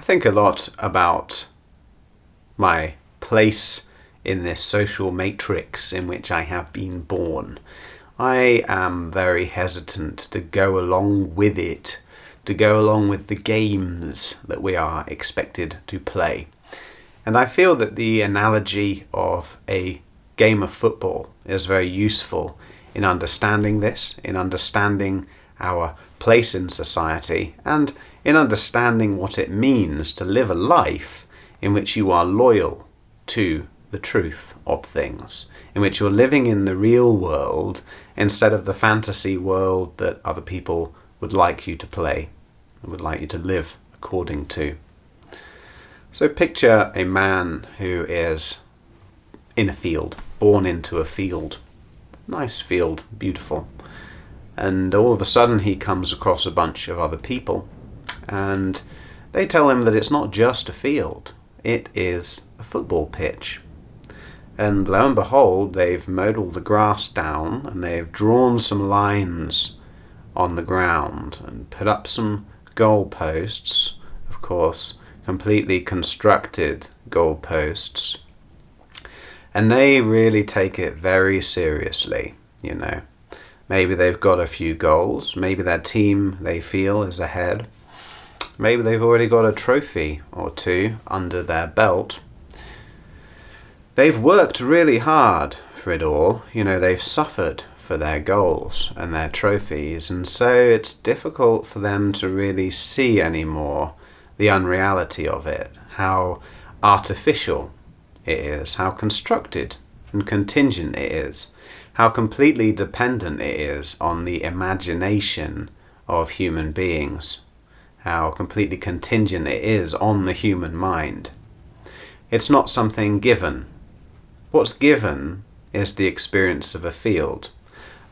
think a lot about my place in this social matrix in which I have been born. I am very hesitant to go along with it, to go along with the games that we are expected to play. And I feel that the analogy of a game of football is very useful in understanding this, in understanding our place in society, and in understanding what it means to live a life in which you are loyal to the truth of things, in which you're living in the real world instead of the fantasy world that other people would like you to play, would like you to live according to. So picture a man who is in a field, born into a field. Nice field, beautiful. And all of a sudden he comes across a bunch of other people, and they tell him that it's not just a field, it is a football pitch. And lo and behold, they've mowed all the grass down, and they've drawn some lines on the ground and put up some goalposts, of course, completely constructed goalposts. And they really take it very seriously, you know. Maybe they've got a few goals. Maybe their team, they feel, is ahead. Maybe they've already got a trophy or two under their belt. They've worked really hard for it all. You know, they've suffered for their goals and their trophies. And so it's difficult for them to really see anymore the unreality of it, how artificial it is, how constructed and contingent it is, how completely dependent it is on the imagination of human beings, how completely contingent it is on the human mind. It's not something given. What's given is the experience of a field,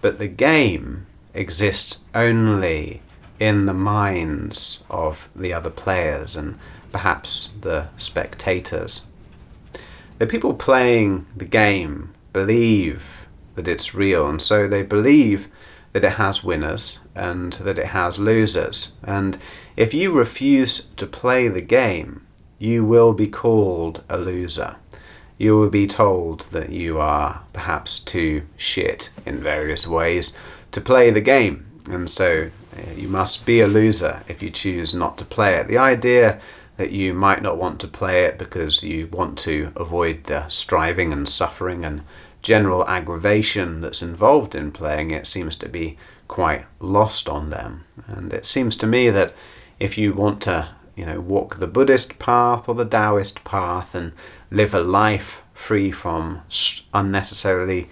but the game exists only in the minds of the other players and perhaps the spectators. The people playing the game believe that it's real, and so they believe that it has winners and that it has losers. And if you refuse to play the game, you will be called a loser. You will be told that you are perhaps too shit in various ways to play the game, and so you must be a loser if you choose not to play it. The idea that you might not want to play it because you want to avoid the striving and suffering and general aggravation that's involved in playing it seems to be quite lost on them. And it seems to me that if you want to, walk the Buddhist path or the Taoist path and live a life free from unnecessary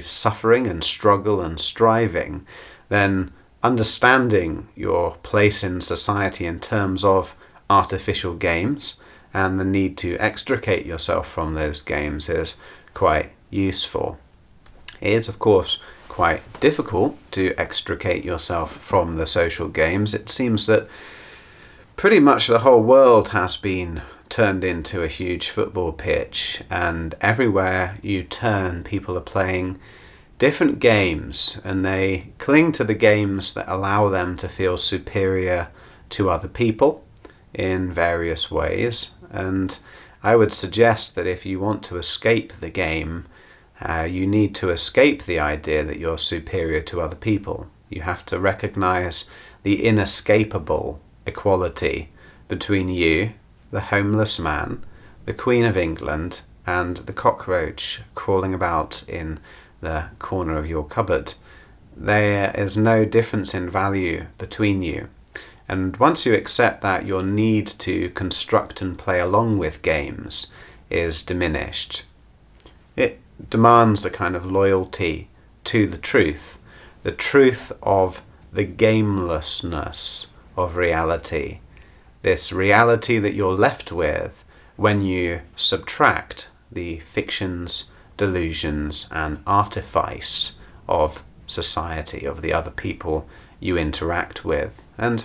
suffering and struggle and striving, then understanding your place in society in terms of artificial games and the need to extricate yourself from those games is quite useful. It is, of course, quite difficult to extricate yourself from the social games. It seems that pretty much the whole world has been turned into a huge football pitch, and everywhere you turn, people are playing different games, and they cling to the games that allow them to feel superior to other people in various ways. And I would suggest that if you want to escape the game, you need to escape the idea that you're superior to other people. You have to recognize the inescapable equality between you, the homeless man, the Queen of England, and the cockroach crawling about in the corner of your cupboard. There is no difference in value between you. And once you accept that, your need to construct and play along with games is diminished. It demands a kind of loyalty to the truth of the gamelessness of reality, this reality that you're left with when you subtract the fictions, delusions, and artifice of society, of the other people you interact with. And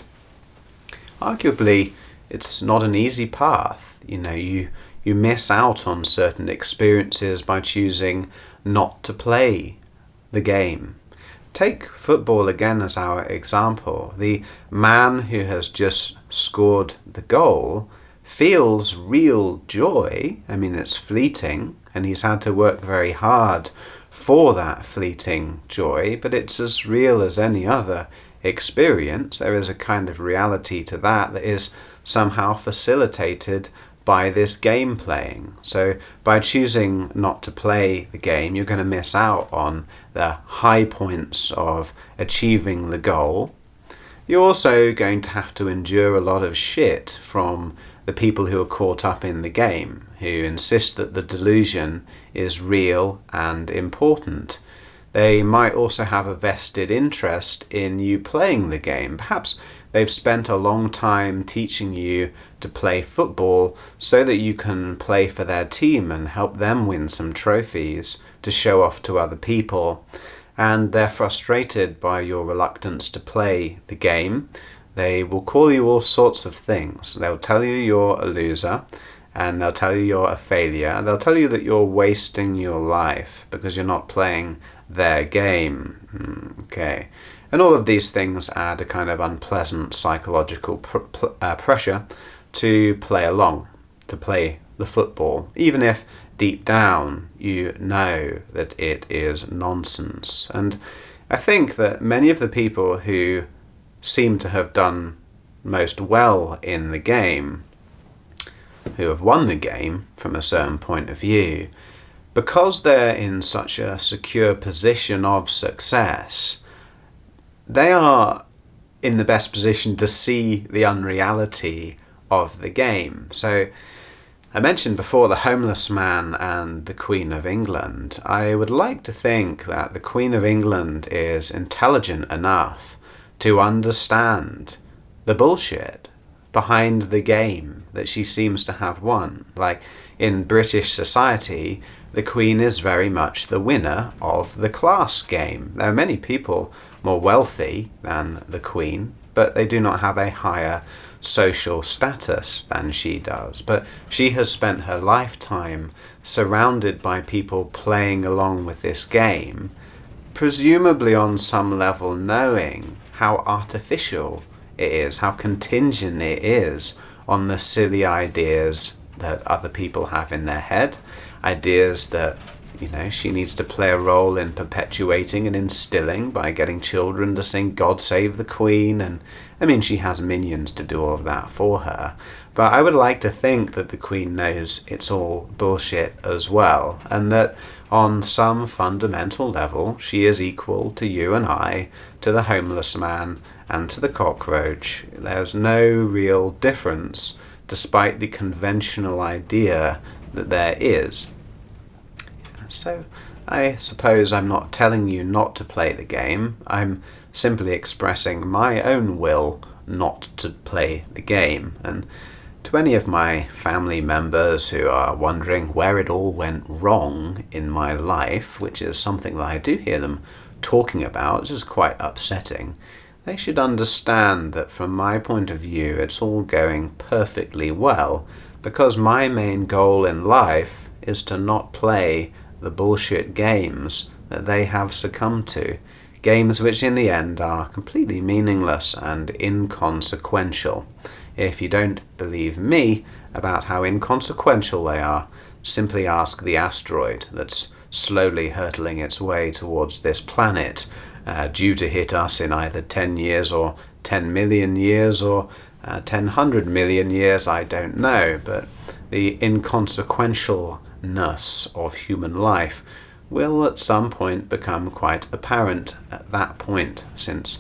arguably, it's not an easy path. You miss out on certain experiences by choosing not to play the game. take football again as our example. The man who has just scored the goal feels real joy. I mean, it's fleeting, and he's had to work very hard for that fleeting joy, but it's as real as any other experience. There is a kind of reality to that is somehow facilitated by this game playing. So by choosing not to play the game, you're going to miss out on the high points of achieving the goal. You're also going to have to endure a lot of shit from the people who are caught up in the game, who insist that the delusion is real and important. They might also have a vested interest in you playing the game. Perhaps they've spent a long time teaching you to play football so that you can play for their team and help them win some trophies to show off to other people. And they're frustrated by your reluctance to play the game. They will call you all sorts of things. They'll tell you you're a loser, and they'll tell you you're a failure. They'll tell you that you're wasting your life because you're not playing their game. Okay. And all of these things add a kind of unpleasant psychological pressure to play along, to play the football, even if deep down you know that it is nonsense. And I think that many of the people who seem to have done most well in the game, who have won the game from a certain point of view, because they're in such a secure position of success, they are in the best position to see the unreality of the game. So I mentioned before the homeless man and the Queen of England. I would like to think that the Queen of England is intelligent enough to understand the bullshit behind the game that she seems to have won. Like in British society, the Queen is very much the winner of the class game. There are many people more wealthy than the Queen, but they do not have a higher social status than she does. But she has spent her lifetime surrounded by people playing along with this game, presumably on some level knowing how artificial it is, how contingent it is on the silly ideas that other people have in their head, ideas that, she needs to play a role in perpetuating and instilling by getting children to sing God Save the Queen. And I mean, she has minions to do all of that for her. But I would like to think that the Queen knows it's all bullshit as well, and that on some fundamental level she is equal to you and I, to the homeless man and to the cockroach. There's no real difference, despite the conventional idea that there is. So I suppose I'm not telling you not to play the game. I'm simply expressing my own will not to play the game. And to any of my family members who are wondering where it all went wrong in my life, which is something that I do hear them talking about, which is quite upsetting, they should understand that from my point of view it's all going perfectly well, because my main goal in life is to not play the bullshit games that they have succumbed to. Games which in the end are completely meaningless and inconsequential. If you don't believe me about how inconsequential they are, simply ask the asteroid that's slowly hurtling its way towards this planet, due to hit us in either 10 years or 10 million years or 100 million years, I don't know, but the inconsequentialness of human life will at some point become quite apparent at that point, since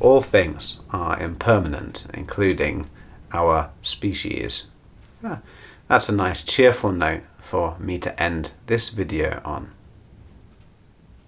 all things are impermanent, including our species. That's a nice cheerful note for me to end this video on.